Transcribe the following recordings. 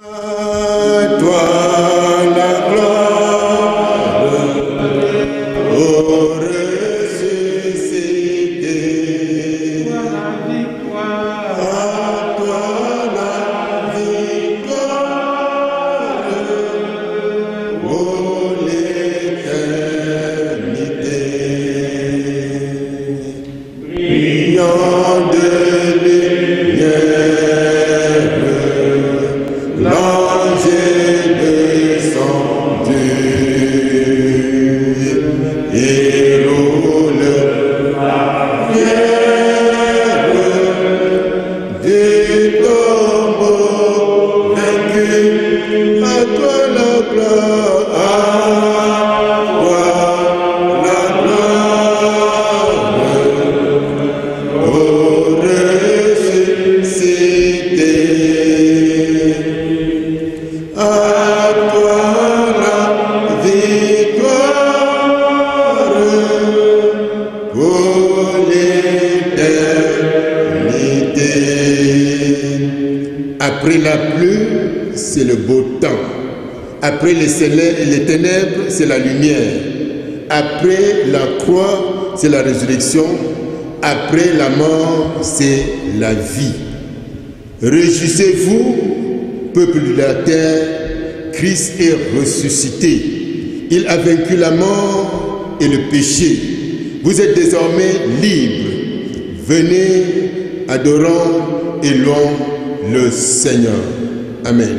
À toi la gloire, ô ressuscité. À toi la victoire, ô l'éternité. Brillant de lumière, l'ange est descendu et roule la pierre du tombeau vaincu. À toi la gloire, à toi la gloire, ô ressuscité. À toi la victoire, pour l'éternité. Après la pluie, c'est le beau temps. Après les ténèbres, c'est la lumière. Après la croix, c'est la résurrection. Après la mort, c'est la vie. Réjouissez-vous, peuple de la terre, Christ est ressuscité. Il a vaincu la mort et le péché. Vous êtes désormais libres. Venez, adorons et louons le Seigneur. Amen.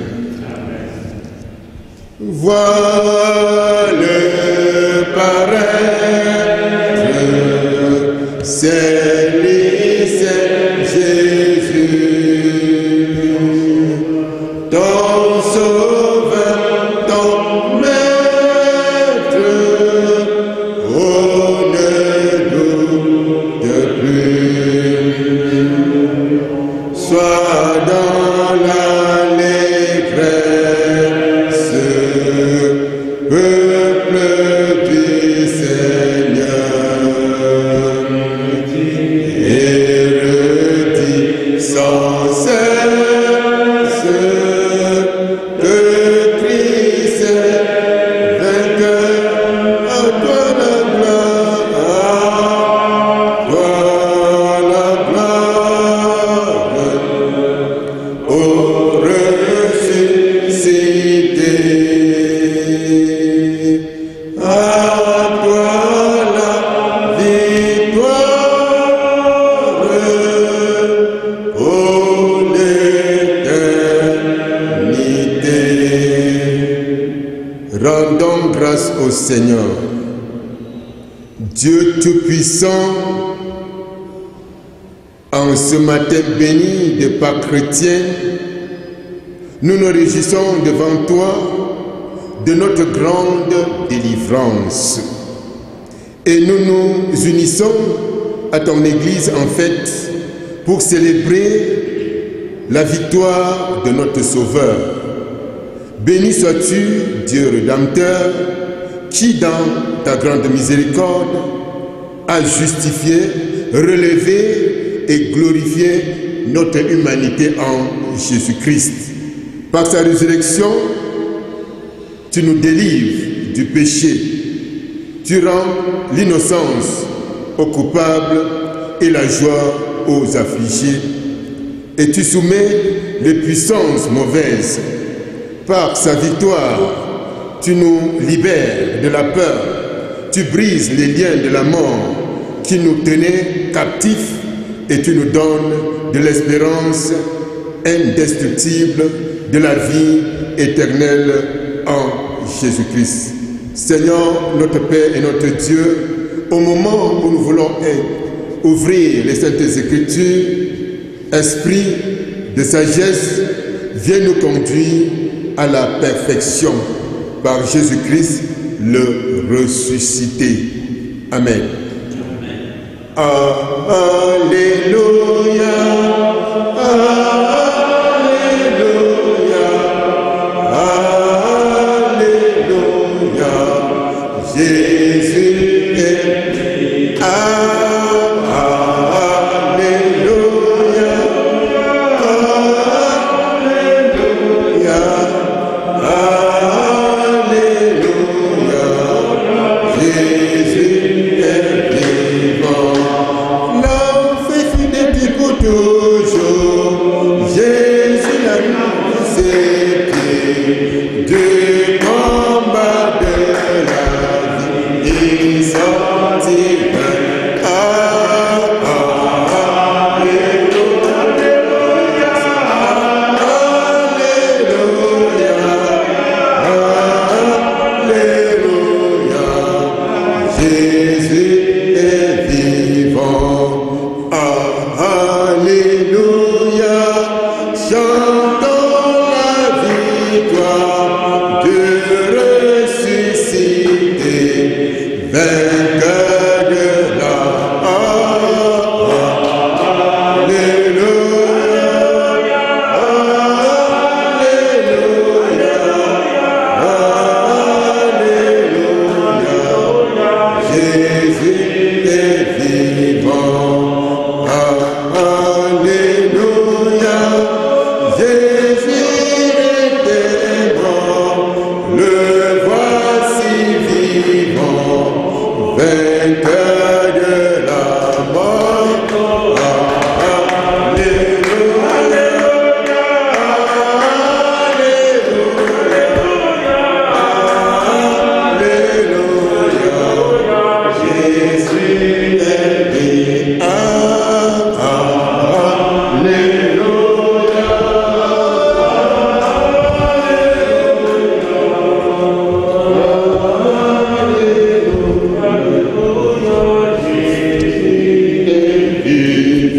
Vois le paraître, c'est lui, c'est Jésus, ton sauveur, ton maître. Oh, ne doute plus, sois dans l'allégresse, peuple du Seigneur, et redis sans cesse que Christ est vainqueur. À toi la gloire, à toi la gloire, ô ressuscité. À toi la victoire, ô l'éternité. Rendons grâce au Seigneur. Dieu Tout-Puissant, en ce matin béni de Pâques chrétienne, nous nous réjouissons devant toi de notre grande délivrance. Et nous nous unissons à ton Église en fête pour célébrer la victoire de notre Sauveur. Béni sois-tu, Dieu Rédempteur, qui dans ta grande miséricorde a justifié, relevé et glorifié notre humanité en Jésus-Christ. Par sa résurrection, tu nous délivres du péché. Tu rends l'innocence aux coupables et la joie aux affligés. Et tu soumets les puissances mauvaises. Par sa victoire, tu nous libères de la peur. Tu brises les liens de la mort qui nous tenaient captifs et tu nous donnes de l'espérance indestructible de la vie éternelle en Jésus-Christ. Seigneur, notre Père et notre Dieu, au moment où nous voulons ouvrir les Saintes Écritures, Esprit de sagesse, viens nous conduire à la perfection par Jésus-Christ, le ressuscité. Amen. Alléluia. Jésus est Alléluia, Alléluia.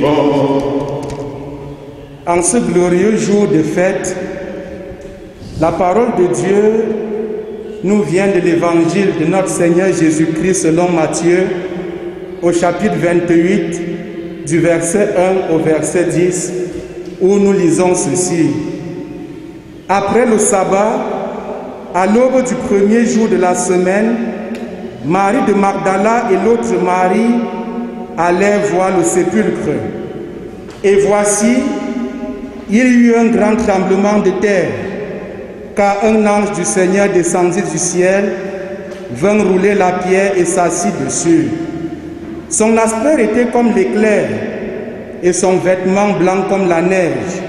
vivant. En ce glorieux jour de fête, la parole de Dieu nous vient de l'évangile de notre Seigneur Jésus-Christ selon Matthieu, au chapitre 28, du verset 1 au verset 10, où nous lisons ceci. Après le sabbat, à l'aube du premier jour de la semaine, Marie de Magdala et l'autre Marie allèrent voir le sépulcre. Et voici, il y eut un grand tremblement de terre, car un ange du Seigneur descendit du ciel, vint rouler la pierre et s'assit dessus. Son aspect était comme l'éclair, et son vêtement blanc comme la neige.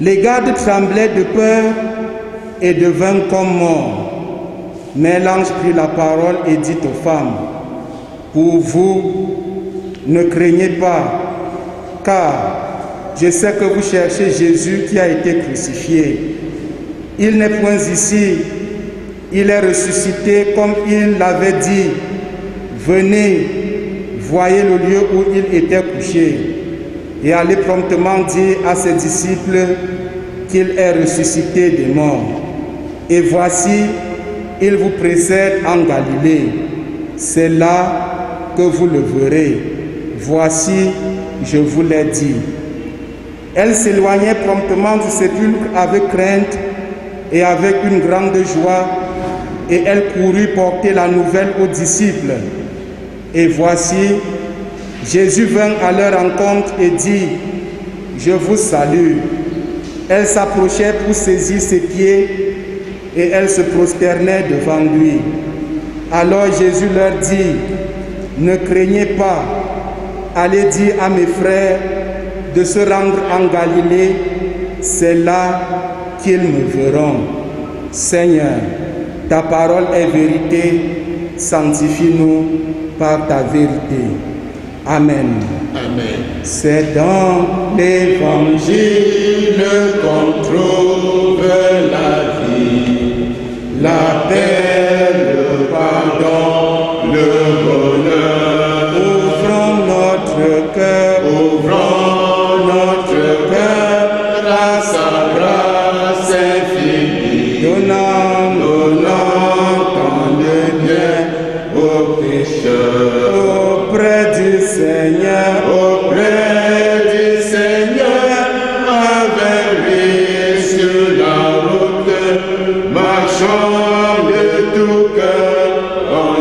Les gardes tremblaient de peur et devinrent comme morts. Mais l'ange prit la parole et dit aux femmes, « Pour vous, ne craignez pas, car je sais que vous cherchez Jésus qui a été crucifié. Il n'est point ici, il est ressuscité comme il l'avait dit. Venez, voyez le lieu où il était couché. » Et allez promptement dire à ses disciples qu'il est ressuscité des morts. Et voici, il vous précède en Galilée. C'est là que vous le verrez. Voici, je vous l'ai dit. Elle s'éloignait promptement du sépulcre avec crainte et avec une grande joie, et elle courut porter la nouvelle aux disciples. Et voici, Jésus vint à leur rencontre et dit, « Je vous salue. » Elle s'approchait pour saisir ses pieds et elle se prosternait devant lui. Alors Jésus leur dit, « Ne craignez pas, allez dire à mes frères de se rendre en Galilée, c'est là qu'ils me verront. » Seigneur, ta parole est vérité, sanctifie-nous par ta vérité. Amen. Amen. C'est dans l'évangile qu'on trouve la vie, la paix, le pardon, le bonheur. Ouvrons notre cœur, à sa grâce infinie, donnant tant de bien aux pécheurs. auprès du Seigneur, avec lui sur la route, marchons de tout cœur en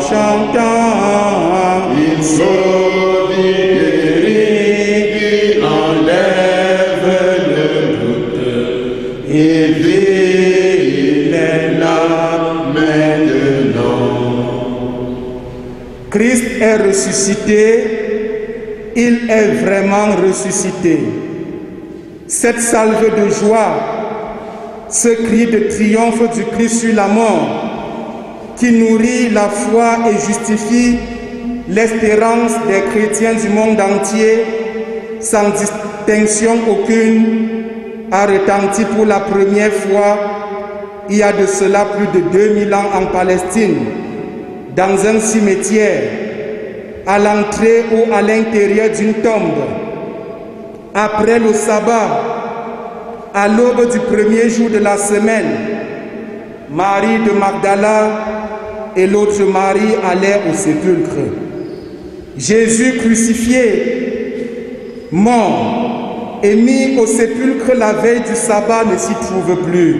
chantant. Il sauve, il guérit, il enlève le doute. Il vit, il est là maintenant. Christ est ressuscité, il est vraiment ressuscité. Cette salve de joie, ce cri de triomphe du Christ sur la mort, qui nourrit la foi et justifie l'espérance des chrétiens du monde entier, sans distinction aucune, a retenti pour la première fois, il y a de cela plus de 2000 ans en Palestine, dans un cimetière, à l'entrée ou à l'intérieur d'une tombe. Après le sabbat, à l'aube du premier jour de la semaine, Marie de Magdala et l'autre Marie allèrent au sépulcre. Jésus crucifié, mort et mis au sépulcre la veille du sabbat ne s'y trouve plus.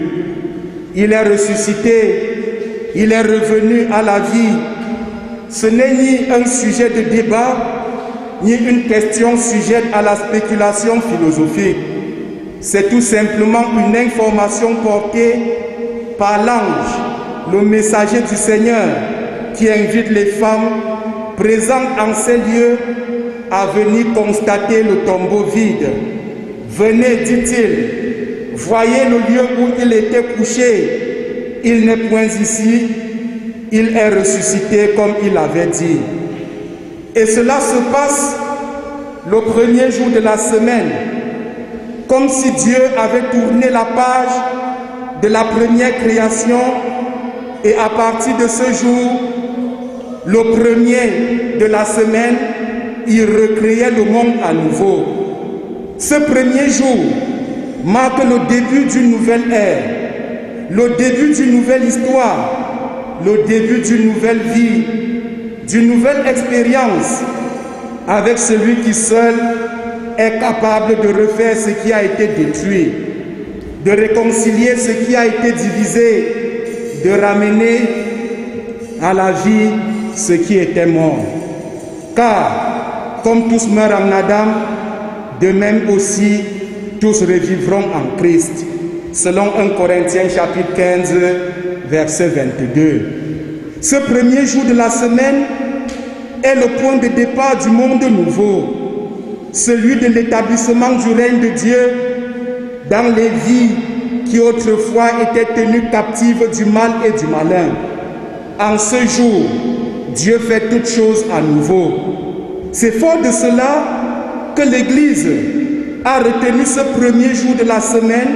Il est ressuscité, il est revenu à la vie. Ce n'est ni un sujet de débat, ni une question sujette à la spéculation philosophique. C'est tout simplement une information portée par l'ange, le messager du Seigneur, qui invite les femmes présentes en ces lieux à venir constater le tombeau vide. Venez, dit-il, voyez le lieu où il était couché. Il n'est point ici, il est ressuscité comme il avait dit. Et cela se passe le premier jour de la semaine, comme si Dieu avait tourné la page de la première création, et à partir de ce jour, le premier de la semaine, il recréait le monde à nouveau. Ce premier jour marque le début d'une nouvelle ère, le début d'une nouvelle histoire, le début d'une nouvelle vie, d'une nouvelle expérience avec celui qui seul est capable de refaire ce qui a été détruit, de réconcilier ce qui a été divisé, de ramener à la vie ce qui était mort. Car, comme tous meurent en Adam, de même aussi, tous revivront en Christ. Selon 1 Corinthiens chapitre 15, verset 22. Ce premier jour de la semaine est le point de départ du monde nouveau, celui de l'établissement du règne de Dieu dans les vies qui autrefois étaient tenues captives du mal et du malin. En ce jour, Dieu fait toutes choses à nouveau. C'est fort de cela que l'Église a retenu ce premier jour de la semaine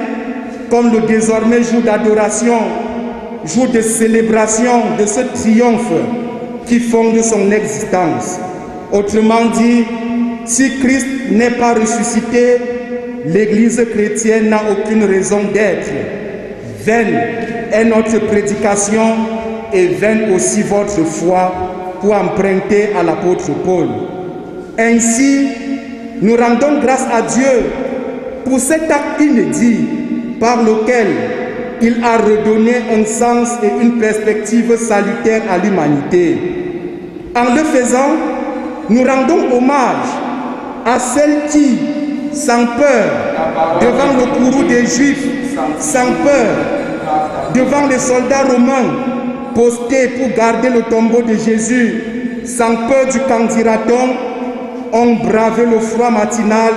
comme le désormais jour d'adoration, jour de célébration de ce triomphe qui fonde son existence. Autrement dit, si Christ n'est pas ressuscité, l'Église chrétienne n'a aucune raison d'être. Vaine est notre prédication et vaine aussi votre foi, pour emprunter à l'apôtre Paul. Ainsi, nous rendons grâce à Dieu pour cet acte inédit par lequel il a redonné un sens et une perspective salutaire à l'humanité. En le faisant, nous rendons hommage à celle qui, sans peur, devant le courroux des Juifs, sans peur, devant les soldats romains, postés pour garder le tombeau de Jésus, sans peur du qu'en dira-t-on, ont bravé le froid matinal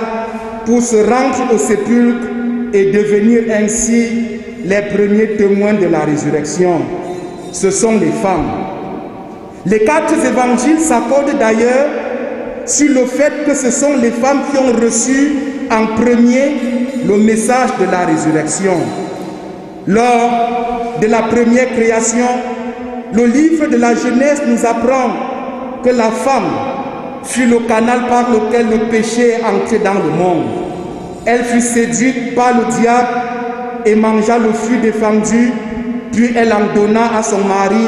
pour se rendre au sépulcre et devenir ainsi les premiers témoins de la résurrection. Ce sont les femmes. Les 4 évangiles s'accordent d'ailleurs sur le fait que ce sont les femmes qui ont reçu en premier le message de la résurrection. Lors de la première création, le livre de la Genèse nous apprend que la femme fut le canal par lequel le péché est entré dans le monde. Elle fut séduite par le diable et mangea le fruit défendu, puis elle en donna à son mari,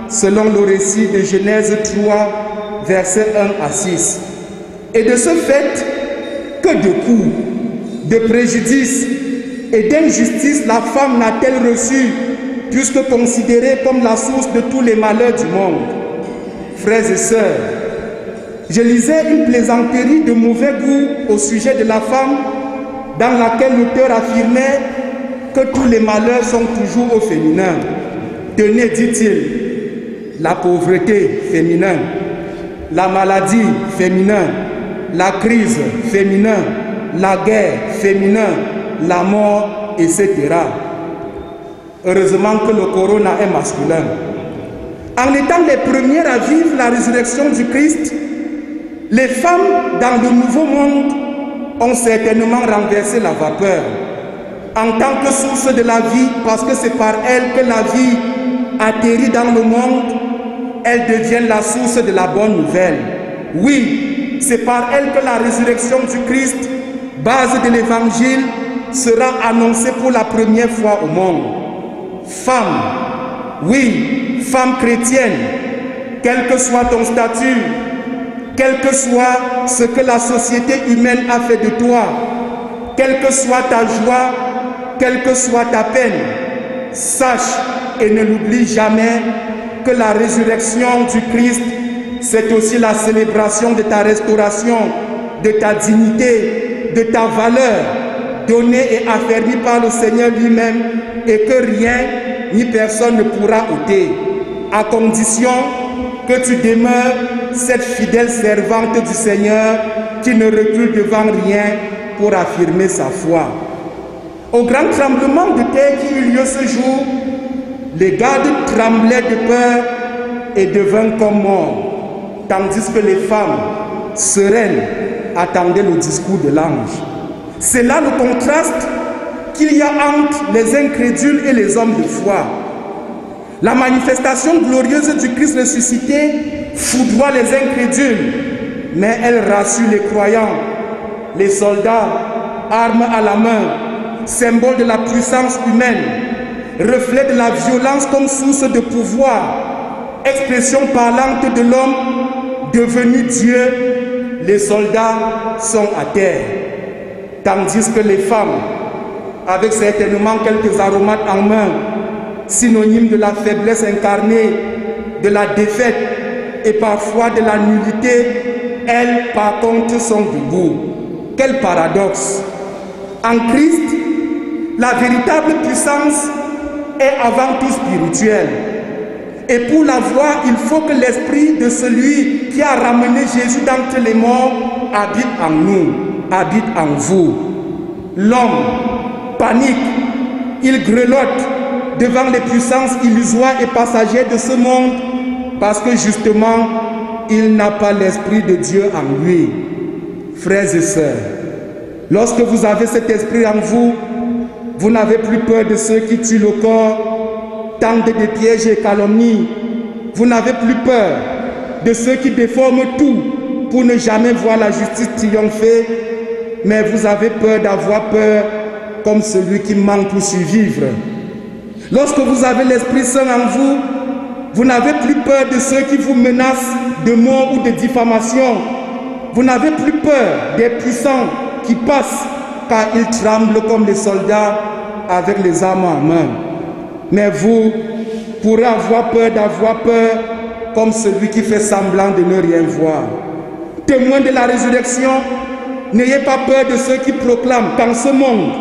selon le récit de Genèse 3, versets 1 à 6. Et de ce fait, que de coups, de préjudices et d'injustices la femme n'a-t-elle reçu, puisque considérée comme la source de tous les malheurs du monde? Frères et sœurs, je lisais une plaisanterie de mauvais goût au sujet de la femme, dans laquelle l'auteur affirmait que tous les malheurs sont toujours au féminin. Tenez, dit-il, la pauvreté féminin, la maladie féminin, la crise féminin, la guerre féminin, la mort, etc. Heureusement que le corona est masculin. En étant les premières à vivre la résurrection du Christ, les femmes dans le nouveau monde ont certainement renversé la vapeur en tant que source de la vie, parce que c'est par elle que la vie atterrit dans le monde. Elles deviennent la source de la bonne nouvelle. Oui, c'est par elle que la résurrection du Christ, base de l'évangile, sera annoncée pour la première fois au monde. Femme, oui, femme chrétienne, quel que soit ton statut, quel que soit ce que la société humaine a fait de toi, quelle que soit ta joie, quelle que soit ta peine, sache et ne l'oublie jamais que la résurrection du Christ, c'est aussi la célébration de ta restauration, de ta dignité, de ta valeur, donnée et affermie par le Seigneur lui-même, et que rien ni personne ne pourra ôter, à condition que tu demeures cette fidèle servante du Seigneur qui ne recule devant rien pour affirmer sa foi. Au grand tremblement de terre qui eut lieu ce jour, les gardes tremblaient de peur et devinrent comme morts, tandis que les femmes, sereines, attendaient le discours de l'ange. C'est là le contraste qu'il y a entre les incrédules et les hommes de foi. La manifestation glorieuse du Christ ressuscité foudroie les incrédules, mais elle rassure les croyants. Les soldats, armes à la main, symbole de la puissance humaine, reflet de la violence comme source de pouvoir, expression parlante de l'homme devenu Dieu, les soldats sont à terre. Tandis que les femmes, avec certainement quelques aromates en main, synonymes de la faiblesse incarnée, de la défaite et parfois de la nullité, elles par contre sont debout. Quel paradoxe! En Christ, la véritable puissance est avant tout spirituelle. Et pour la voir, il faut que l'esprit de celui qui a ramené Jésus d'entre les morts habite en nous, habite en vous. L'homme panique, il grelotte devant les puissances illusoires et passagères de ce monde parce que justement, il n'a pas l'esprit de Dieu en lui. Frères et sœurs, lorsque vous avez cet esprit en vous, vous n'avez plus peur de ceux qui tuent le corps, tentent des pièges et calomnies. Vous n'avez plus peur de ceux qui déforment tout pour ne jamais voir la justice triompher, mais vous avez peur d'avoir peur comme celui qui manque pour survivre. Lorsque vous avez l'Esprit Saint en vous, vous n'avez plus peur de ceux qui vous menacent de mort ou de diffamation. Vous n'avez plus peur des puissants qui passent car ils tremblent comme les soldats avec les armes en main. Mais vous pourrez avoir peur d'avoir peur comme celui qui fait semblant de ne rien voir. Témoin de la résurrection, n'ayez pas peur de ceux qui proclament qu'en ce monde,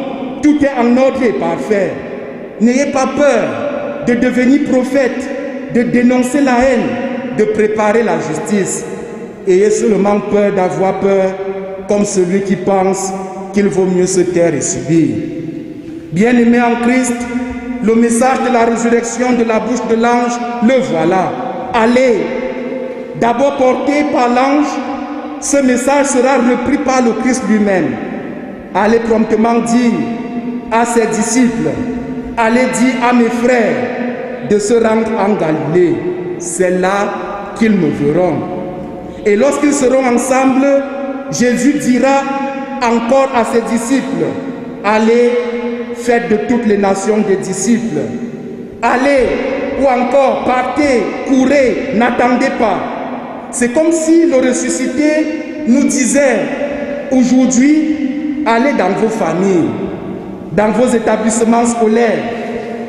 tout est en ordre et parfait. N'ayez pas peur de devenir prophète, de dénoncer la haine, de préparer la justice. Ayez seulement peur d'avoir peur comme celui qui pense qu'il vaut mieux se taire et subir. Bien-aimés en Christ, le message de la résurrection de la bouche de l'ange, le voilà. Allez, d'abord porté par l'ange, ce message sera repris par le Christ lui-même. Allez promptement dire à ses disciples, allez dire à mes frères de se rendre en Galilée. C'est là qu'ils me verront. Et lorsqu'ils seront ensemble, Jésus dira encore à ses disciples, allez, faites de toutes les nations des disciples. Allez, ou encore, partez, courez, n'attendez pas. C'est comme si le ressuscité nous disait, aujourd'hui, allez dans vos familles, dans vos établissements scolaires,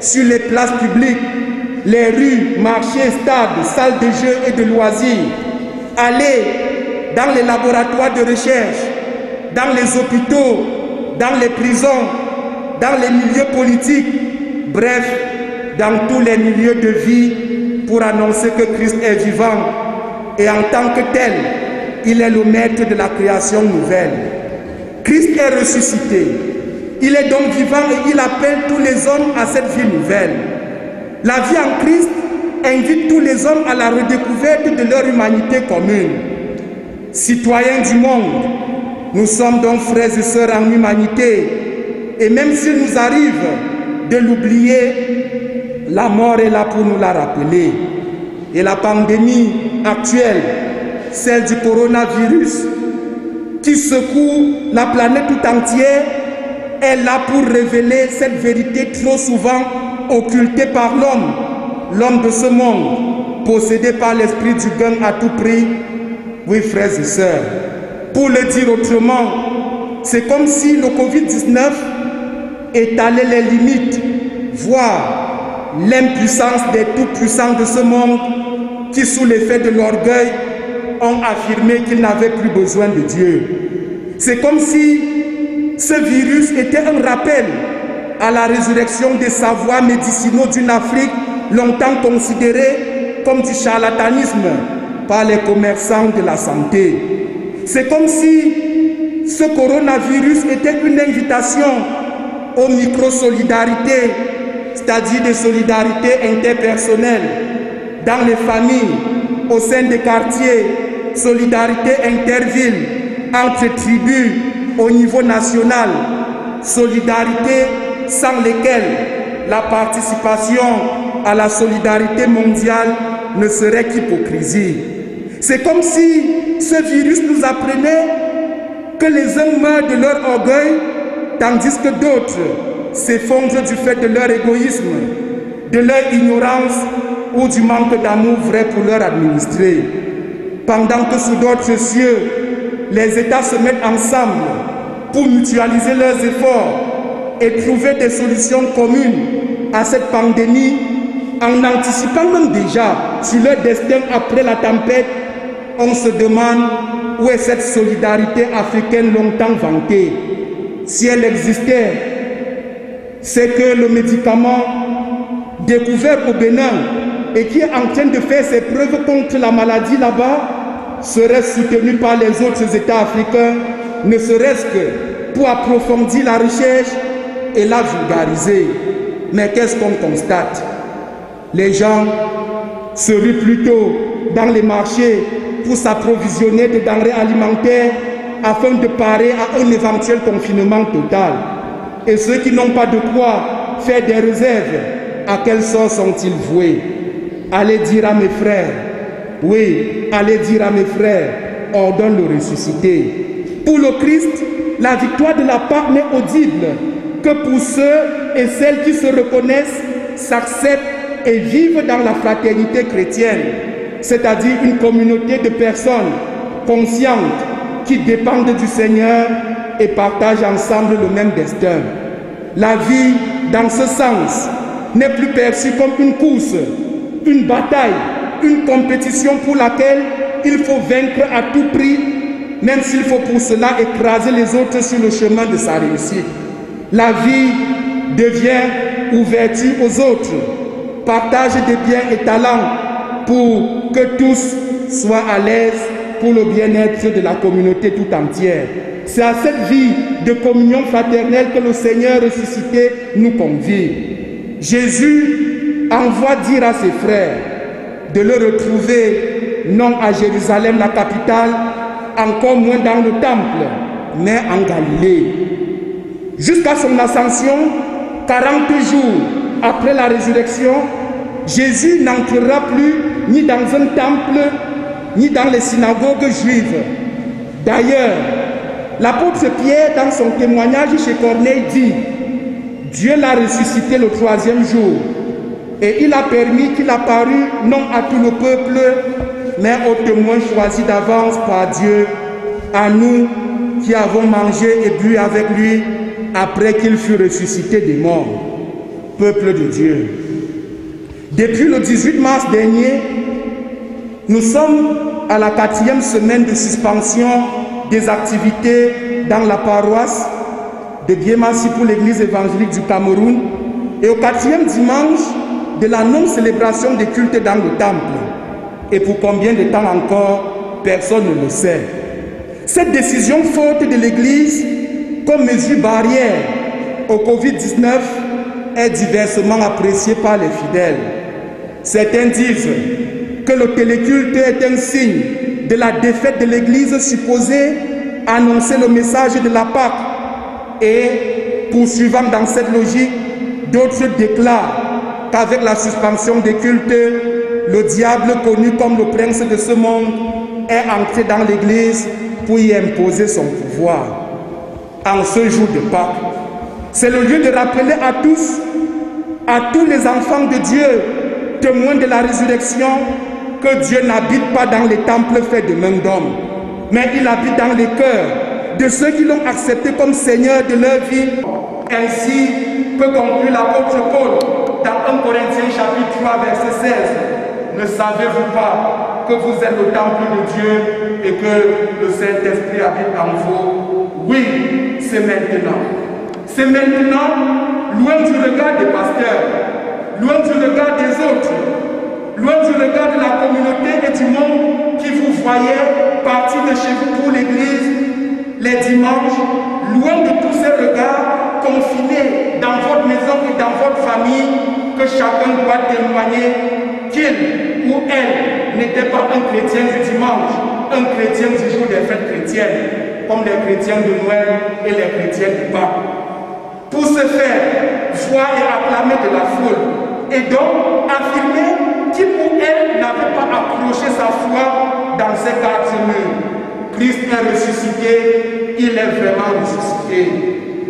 sur les places publiques, les rues, marchés, stades, salles de jeux et de loisirs. Allez dans les laboratoires de recherche, dans les hôpitaux, dans les prisons, dans les milieux politiques, bref, dans tous les milieux de vie pour annoncer que Christ est vivant et en tant que tel, il est le maître de la création nouvelle. Christ est ressuscité. Il est donc vivant et il appelle tous les hommes à cette vie nouvelle. La vie en Christ invite tous les hommes à la redécouverte de leur humanité commune. Citoyens du monde, nous sommes donc frères et sœurs en humanité. Et même s'il nous arrive de l'oublier, la mort est là pour nous la rappeler. Et la pandémie actuelle, celle du coronavirus, qui secoue la planète tout entière, est là pour révéler cette vérité trop souvent occultée par l'homme, l'homme de ce monde, possédé par l'esprit du gain à tout prix. Oui, frères et sœurs, pour le dire autrement, c'est comme si le Covid-19 étalait les limites, voire l'impuissance des tout-puissants de ce monde qui, sous l'effet de l'orgueil, ont affirmé qu'ils n'avaient plus besoin de Dieu. C'est comme si ce virus était un rappel à la résurrection des savoirs médicinaux d'une Afrique longtemps considérée comme du charlatanisme par les commerçants de la santé. C'est comme si ce coronavirus était une invitation aux micro-solidarités, c'est-à-dire des solidarités interpersonnelles, dans les familles, au sein des quartiers, solidarité intervilles, entre tribus, au niveau national, solidarité sans lesquelles la participation à la solidarité mondiale ne serait qu'hypocrisie. C'est comme si ce virus nous apprenait que les uns meurent de leur orgueil, tandis que d'autres s'effondrent du fait de leur égoïsme, de leur ignorance ou du manque d'amour vrai pour leur administrer. Pendant que sous d'autres cieux, les États se mettent ensemble pour mutualiser leurs efforts et trouver des solutions communes à cette pandémie, en anticipant même déjà sur leur destin après la tempête, on se demande où est cette solidarité africaine longtemps vantée. Si elle existait, c'est que le médicament découvert au Bénin et qui est en train de faire ses preuves contre la maladie là-bas serait soutenu par les autres États africains, ne serait-ce que pour approfondir la recherche et la vulgariser. Mais qu'est-ce qu'on constate? Les gens se ruent plutôt dans les marchés pour s'approvisionner de denrées alimentaires afin de parer à un éventuel confinement total. Et ceux qui n'ont pas de quoi faire des réserves, à quel sort sont-ils voués? Allez dire à mes frères, oui, allez dire à mes frères, ordonne le ressuscité. Pour le Christ, la victoire de la Pâque n'est audible que pour ceux et celles qui se reconnaissent, s'acceptent et vivent dans la fraternité chrétienne, c'est-à-dire une communauté de personnes conscientes qui dépendent du Seigneur et partagent ensemble le même destin. La vie, dans ce sens, n'est plus perçue comme une course, une bataille, une compétition pour laquelle il faut vaincre à tout prix, même s'il faut pour cela écraser les autres sur le chemin de sa réussite. La vie devient ouverture aux autres, partage des biens et talents pour que tous soient à l'aise pour le bien-être de la communauté tout entière. C'est à cette vie de communion fraternelle que le Seigneur ressuscité nous convie. Jésus envoie dire à ses frères de le retrouver non à Jérusalem, la capitale, encore moins dans le temple, mais en Galilée. Jusqu'à son ascension, 40 jours après la résurrection, Jésus n'entrera plus ni dans un temple, ni dans les synagogues juives. D'ailleurs, l'apôtre Pierre, dans son témoignage chez Corneille, dit « Dieu l'a ressuscité le 3e jour, et il a permis qu'il apparût non à tout le peuple, mais aux témoins choisis d'avance par Dieu, à nous qui avons mangé et bu avec lui après qu'il fut ressuscité des morts. » Peuple de Dieu. Depuis le 18 mars dernier, nous sommes à la 4e semaine de suspension des activités dans la paroisse de Biémassi pour l'Église évangélique du Cameroun et au 4e dimanche de la non-célébration des cultes dans le temple. Et pour combien de temps encore, personne ne le sait. Cette décision forte de l'Église comme mesure barrière au Covid-19 est diversement appréciée par les fidèles. Certains disent que le téléculte est un signe de la défaite de l'Église supposée annoncer le message de la Pâque. Et poursuivant dans cette logique, d'autres déclarent qu'avec la suspension des cultes, le diable connu comme le prince de ce monde est entré dans l'Église pour y imposer son pouvoir. En ce jour de Pâques, c'est le lieu de rappeler à tous les enfants de Dieu, témoins de la résurrection, que Dieu n'habite pas dans les temples faits de mains d'hommes, mais il habite dans les cœurs de ceux qui l'ont accepté comme Seigneur de leur vie. Ainsi que conclut l'apôtre Paul dans 1 Corinthiens chapitre 3 verset 16. Ne savez-vous pas que vous êtes le temple de Dieu et que le Saint-Esprit habite en vous? Oui, c'est maintenant. C'est maintenant, loin du regard des pasteurs, loin du regard des autres, loin du regard de la communauté et du monde qui vous voyait partir de chez vous pour l'église les dimanches, loin de tous ces regards confinés dans votre maison et dans votre famille, que chacun doit témoigner qu'il ou elle n'était pas un chrétien du dimanche, un chrétien du jour des fêtes chrétiennes, comme les chrétiens de Noël et les chrétiens de Pâques. Pour se faire voir et acclamer de la foule, et donc affirmer qu'il ou elle n'avait pas accroché sa foi dans ces quatre murs. Christ est ressuscité, il est vraiment ressuscité.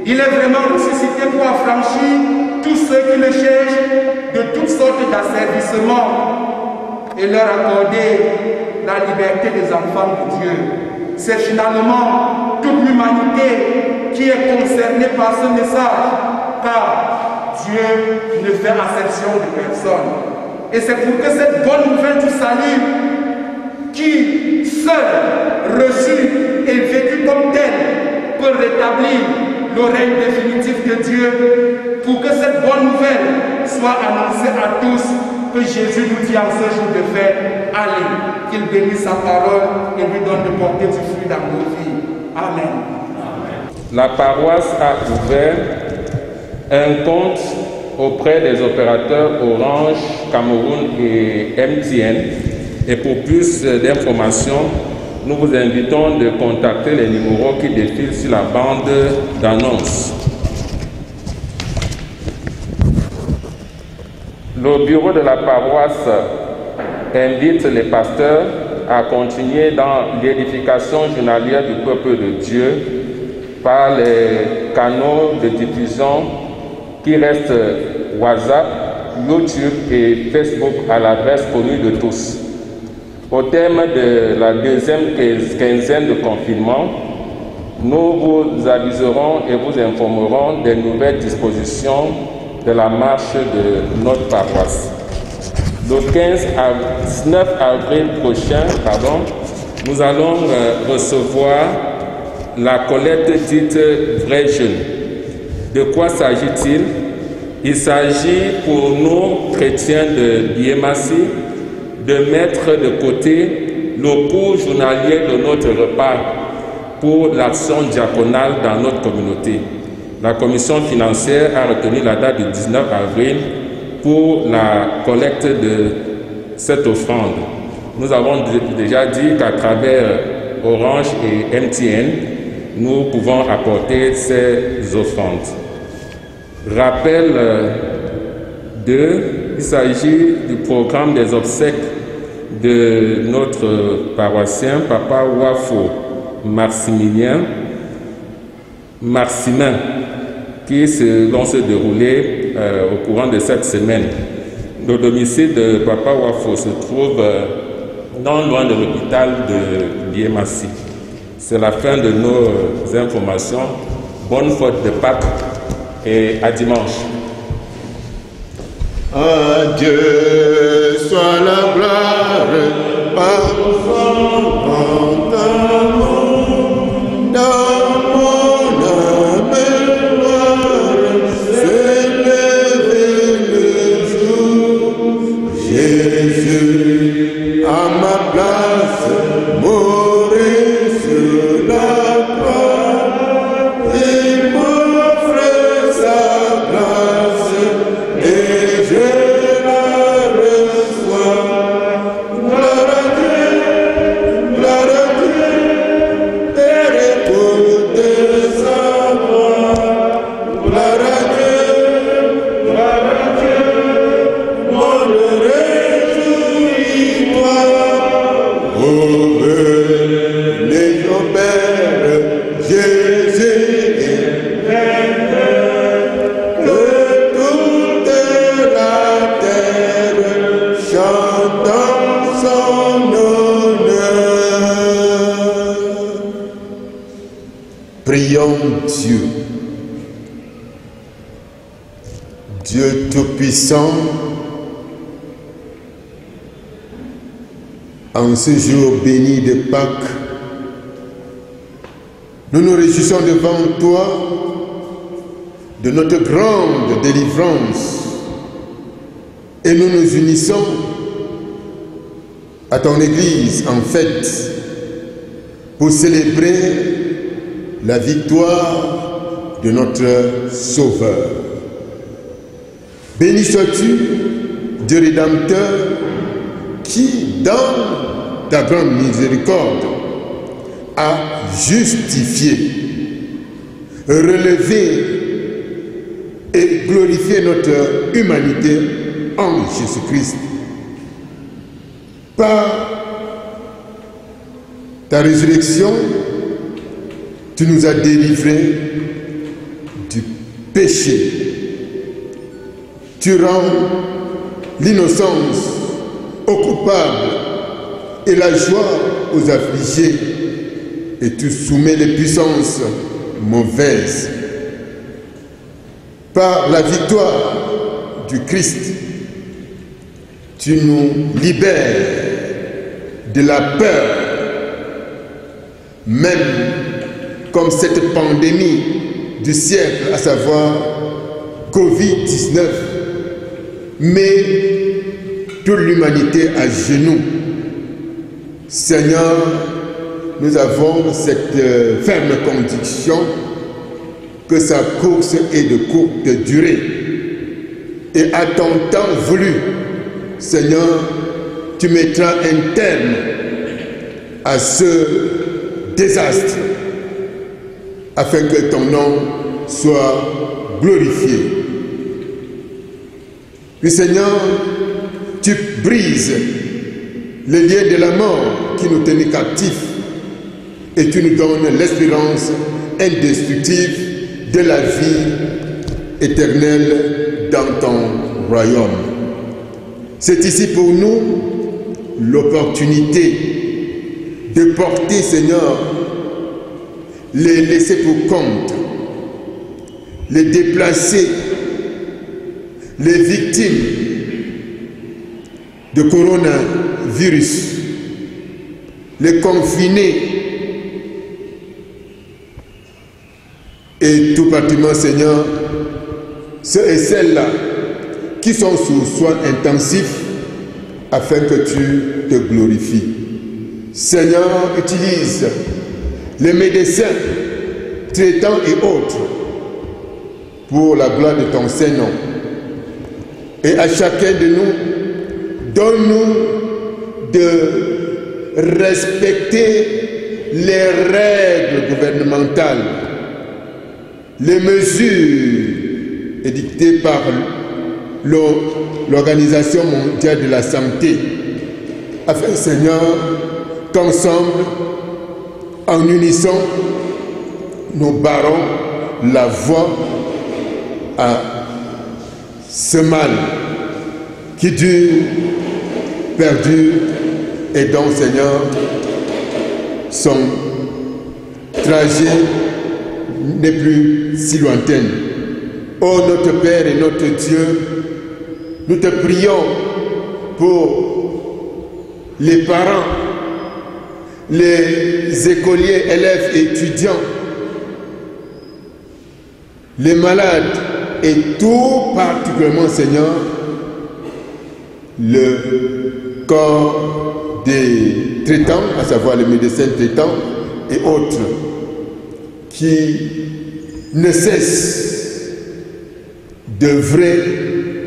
Il est vraiment ressuscité pour affranchir tous ceux qui le cherchent de toutes sortes d'asservissements et leur accorder la liberté des enfants de Dieu. C'est finalement toute l'humanité qui est concernée par ce message, car Dieu ne fait acception de personne. Et c'est pour que cette bonne nouvelle du salut, qui seule, reçue et vécue comme telle, peut rétablir le règne définitif de Dieu, pour que cette bonne nouvelle soit annoncée à tous, que Jésus nous dit en ce jour de fête, allez, qu'il bénisse sa parole et lui donne de porter du fruit dans nos vies. Amen. La paroisse a ouvert un compte auprès des opérateurs Orange, Cameroun et MTN. Et pour plus d'informations, nous vous invitons de contacter les numéros qui défilent sur la bande d'annonce. Le bureau de la paroisse invite les pasteurs à continuer dans l'édification journalière du peuple de Dieu par les canaux de diffusion qui restent WhatsApp, YouTube et Facebook à l'adresse connue de tous. Au terme de la deuxième quinzaine de confinement, nous vous aviserons et vous informerons des nouvelles dispositions de la marche de notre paroisse. Le 19 avril prochain, nous allons recevoir la collecte dite Vrai Jeune. De quoi s'agit-il? Il s'agit pour nous, chrétiens de Biémassi, de mettre de côté le coût journalier de notre repas pour l'action diaconale dans notre communauté. La commission financière a retenu la date du 19 avril pour la collecte de cette offrande. Nous avons déjà dit qu'à travers Orange et MTN, nous pouvons apporter ces offrandes. Rappel 2, il s'agit du programme des obsèques de notre paroissien, Papa Wafo Maximin, qui vont se dérouler au courant de cette semaine. Le domicile de Papa Wafo se trouve non loin de l'hôpital de Biémassi. C'est la fin de nos informations. Bonne fête de Pâques et à dimanche. À Dieu soit la gloire par son grand amour. Dans mon âme gloire s'est levé le jour. Jésus à ma place mourit sur la croix et m'offre sa grâce et je la reçois. Gloire à Dieu, et écoute sa voix. Gloire à Dieu, mon réjouis-toi. Oh, venez au Père, Jésus est vainqueur, que toute la terre chante en son honneur. Prions Dieu. Dieu Tout-Puissant, en ce jour béni de Pâques, nous nous réjouissons devant toi de notre grande délivrance et nous nous unissons à ton Église en fête pour célébrer la victoire de notre Sauveur. Béni sois-tu, Dieu Rédempteur, qui, dans ta grande miséricorde, a justifié, relevé et glorifié notre humanité en Jésus-Christ par ta résurrection, tu nous as délivrés du péché. Tu rends l'innocence aux coupables et la joie aux affligés, et tu soumets les puissances mauvaises. Par la victoire du Christ, tu nous libères de la peur, même comme cette pandémie du siècle, à savoir Covid-19, met toute l'humanité à genoux. Seigneur, nous avons cette ferme conviction que sa course est de courte durée. Et à ton temps voulu, Seigneur, tu mettras un terme à ce désastre afin que ton nom soit glorifié. Puis Seigneur, tu brises les liens de la mort qui nous tenaient captifs et tu nous donnes l'espérance indestructible de la vie éternelle dans ton royaume. C'est ici pour nous l'opportunité de porter, Seigneur, les laisser pour compte, les déplacés, les victimes de coronavirus, les confinés, et tout particulièrement, Seigneur, ceux et celles-là qui sont sous soins intensifs afin que tu te glorifies. Seigneur, utilise les médecins, traitants et autres pour la gloire de ton Saint-Nom. Et à chacun de nous, donne-nous de respecter les règles gouvernementales, les mesures édictées par l'Organisation mondiale de la santé, afin, Seigneur, qu'ensemble, en unisson, nous barrons la voie à ce mal qui dure, perdure, et dont, Seigneur, son trajet n'est plus si lointain. Ô notre Père et notre Dieu, nous te prions pour les parents, les écoliers, élèves et étudiants, les malades et tout particulièrement, Seigneur, le corps des traitants, à savoir les médecins traitants et autres, qui ne cessent d'œuvrer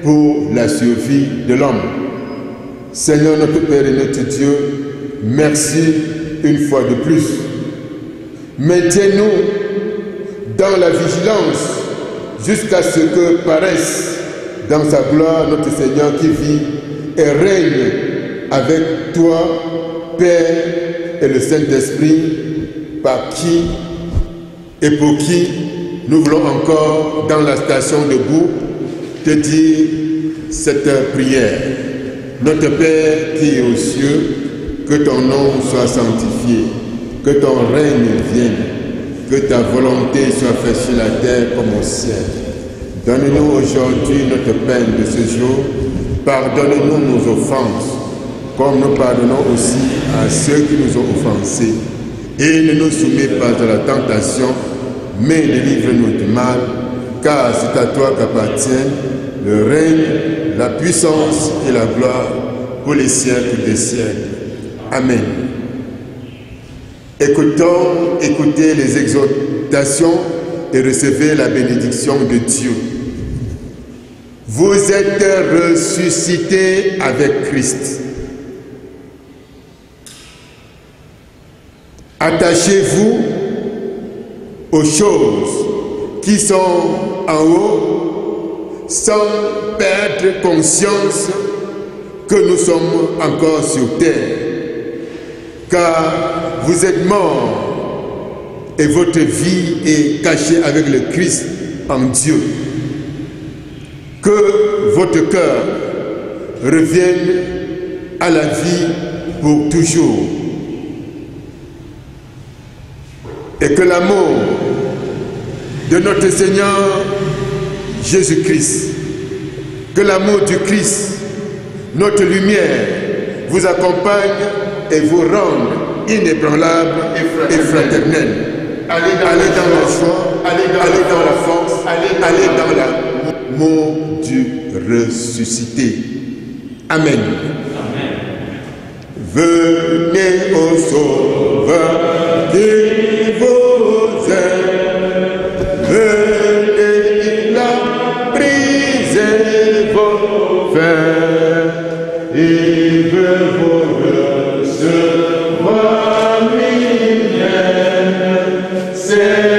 pour la survie de l'homme. Seigneur notre Père et notre Dieu, merci une fois de plus. Maintiens-nous dans la vigilance jusqu'à ce que paraisse dans sa gloire notre Seigneur qui vit et règne avec toi, Père et le Saint-Esprit, par qui et pour qui nous voulons encore dans la station debout te dire cette prière. Notre Père qui est aux cieux, que ton nom soit sanctifié, que ton règne vienne, que ta volonté soit faite sur la terre comme au ciel. Donne-nous aujourd'hui notre pain de ce jour. Pardonne-nous nos offenses, comme nous pardonnons aussi à ceux qui nous ont offensés. Et ne nous soumets pas à la tentation, mais délivre-nous du mal, car c'est à toi qu'appartiennent le règne, la puissance et la gloire pour les siècles des siècles. Amen. Écoutez les exhortations et recevez la bénédiction de Dieu. Vous êtes ressuscités avec Christ. Attachez-vous aux choses qui sont en haut sans perdre conscience que nous sommes encore sur terre. Car vous êtes morts et votre vie est cachée avec le Christ en Dieu. Que votre cœur revienne à la vie pour toujours. Et que l'amour de notre Seigneur Jésus-Christ, que l'amour du Christ, notre lumière, vous accompagne et vous rende inébranlable et fraternel. Allez dans la joie, allez dans la force, allez dans l'amour du ressuscité. Amen. Venez au Sauveur qui vous aime. Venez, il a brisé vos fers. Il veut vous recevoir, lumière. C'est